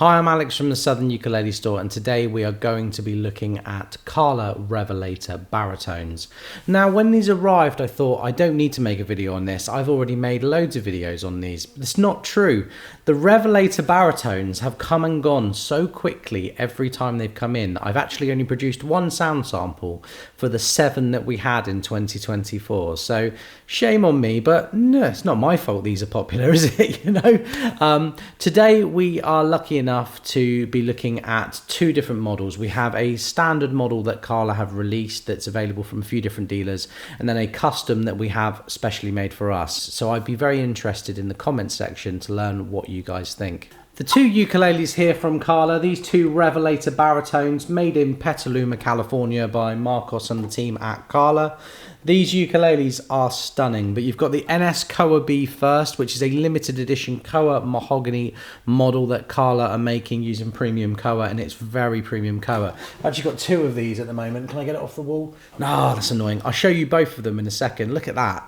Hi, I'm Alex from the Southern Ukulele Store, and today we are going to be looking at Kala Revelator Baritones. Now, when these arrived, I thought I don't need to make a video on this. I've already made loads of videos on these. But it's not true. The Revelator Baritones have come and gone so quickly every time they've come in. I've actually only produced one sound sample for the 7 that we had in 2024. So shame on me, but no, it's not my fault these are popular, is it? Today we are lucky enough to be looking at 2 different models. We have a standard model that Kala have released that's available from a few different dealers, and then a custom that we have specially made for us. So I'd be very interested in the comment section to learn what you guys think. The 2 ukuleles here from Kala, these 2 Revelator Baritones made in Petaluma, California by Marcos and the team at Kala. These ukuleles are stunning, but you've got the NS Koa B first, which is a limited edition Koa mahogany model that Kala are making using premium Koa, and it's very premium Koa. I've actually got 2 of these at the moment. Can I get it off the wall? No, that's annoying. I'll show you both of them in a second. Look at that.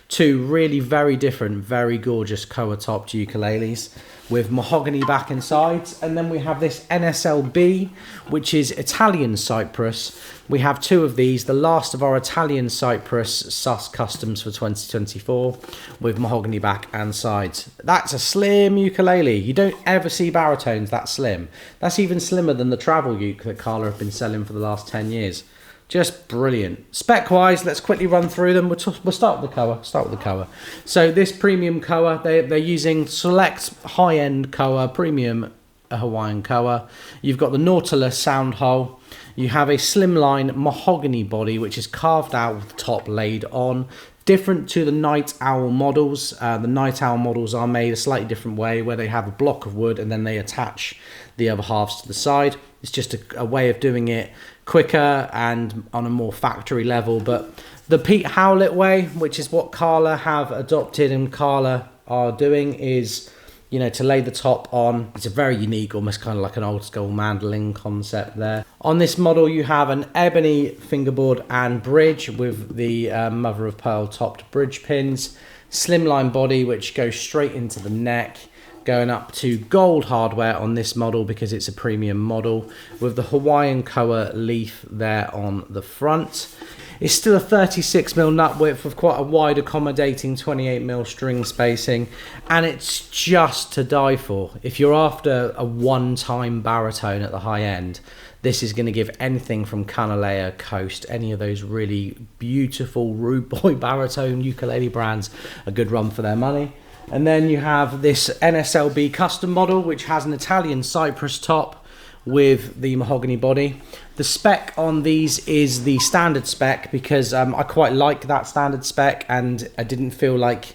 2 really very different, very gorgeous Koa topped ukuleles with mahogany back and sides. And then we have this NSLB, which is Italian Cypress. We have 2 of these, the last of our Italian Cypress sus customs for 2024 with mahogany back and sides. That's a slim ukulele. You don't ever see baritones that slim. That's even slimmer than the travel uke that Kala have been selling for the last 10 years. Just brilliant. Spec-wise, let's quickly run through them. We'll start with the Koa. So this premium Koa, they're using select high-end Koa, premium Hawaiian Koa. You've got the Nautilus sound hole. You have a slimline mahogany body, which is carved out with the top laid on. Different to the Night Owl models. The Night Owl models are made a slightly different way, where they have a block of wood and then they attach the other halves to the side. It's just a way of doing it quicker and on a more factory level. But the Pete Howlett way, which is what Kala have adopted and Kala are doing, is, you know, to lay the top on. It's a very unique, almost kind of like an old school mandolin concept there. On this model, you have an ebony fingerboard and bridge with the mother of pearl topped bridge pins. Slimline body, which goes straight into the neck, going up to gold hardware on this model because it's a premium model, with the Hawaiian Koa leaf there on the front. It's still a 36mm nut width with quite a wide accommodating 28mm string spacing, and it's just to die for. If you're after a one-time baritone at the high end, this is going to give anything from Canalea, Coast, any of those really beautiful rude boy baritone ukulele brands a good run for their money. And then you have this NSLB custom model, which has an Italian Cypress top with the mahogany body. The spec on these is the standard spec because I quite like that standard spec, and I didn't feel like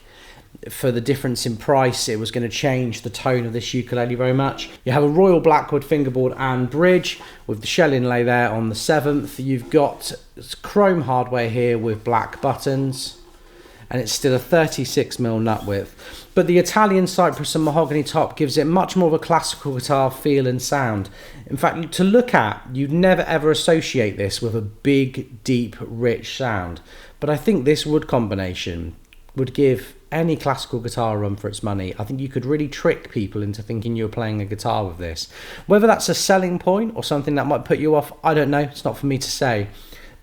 for the difference in price it was going to change the tone of this ukulele very much. You have a royal blackwood fingerboard and bridge with the shell inlay there on the 7th. You've got chrome hardware here with black buttons, and it's still a 36mm nut width. But the Italian Cypress and mahogany top gives it much more of a classical guitar feel and sound. In fact, to look at, you'd never ever associate this with a big, deep, rich sound. But I think this wood combination would give any classical guitar a run for its money. I think you could really trick people into thinking you're playing a guitar with this. Whether that's a selling point or something that might put you off, I don't know. It's not for me to say.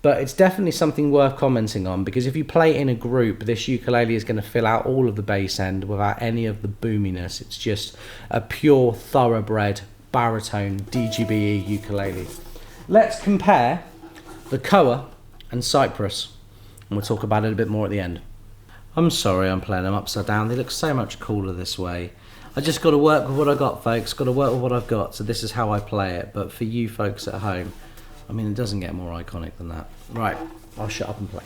But it's definitely something worth commenting on, because if you play in a group, this ukulele is going to fill out all of the bass end without any of the boominess. It's just a pure, thoroughbred, baritone, DGBE ukulele. Let's compare the Koa and Cypress, and we'll talk about it a bit more at the end. I'm sorry I'm playing them upside down. They look so much cooler this way. I just got to work with what I got, folks. Got to work with what I've got, so this is how I play it. But for you folks at home, I mean, it doesn't get more iconic than that. Right, I'll shut up and play.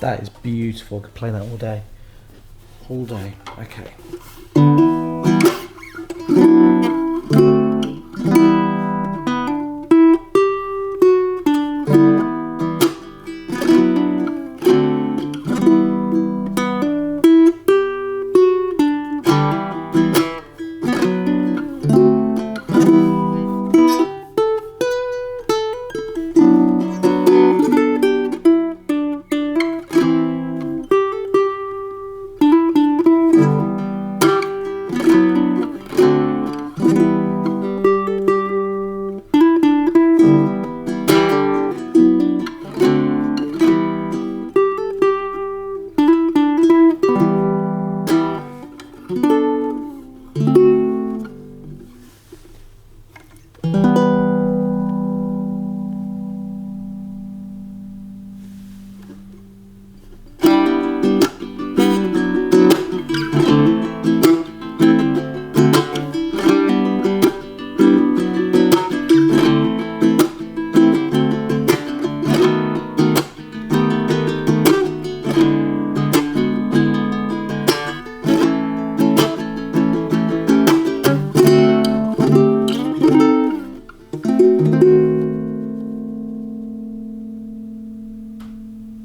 That is beautiful. I could play that all day. All day. Okay.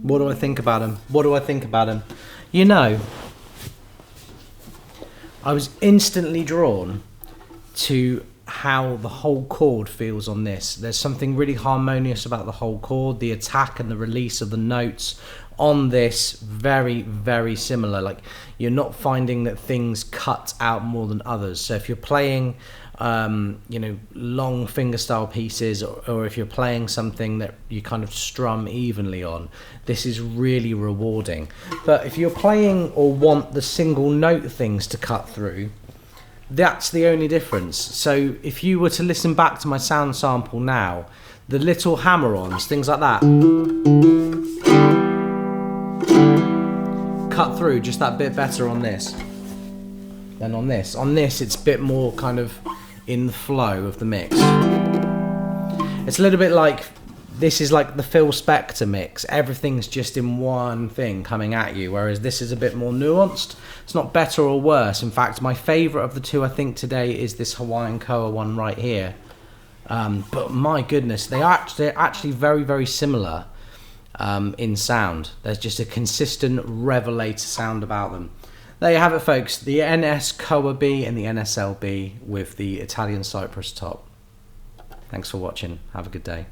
What do I think about him? What do I think about him? You know, I was instantly drawn to how the whole chord feels on this. There's something really harmonious about the whole chord, the attack and the release of the notes on this, very, very similar. Like, you're not finding that things cut out more than others. So if you're playing you know, long fingerstyle pieces, or if you're playing something that you kind of strum evenly on, this is really rewarding. But if you're playing or want the single note things to cut through, that's the only difference. So if you were to listen back to my sound sample now, the little hammer-ons, things like that, cut through just that bit better on this than on this. On this, it's a bit more kind of in the flow of the mix. It's a little bit like, this is like the Phil Spector mix. Everything's just in one thing coming at you, whereas this is a bit more nuanced. It's not better or worse. In fact, my favourite of the two, I think, today is this Hawaiian Koa one right here. But my goodness, they're actually very, very similar in sound. There's just a consistent Revelator sound about them. There you have it, folks. The NS Koa B and the NSLB with the Italian Cypress top. Thanks for watching. Have a good day.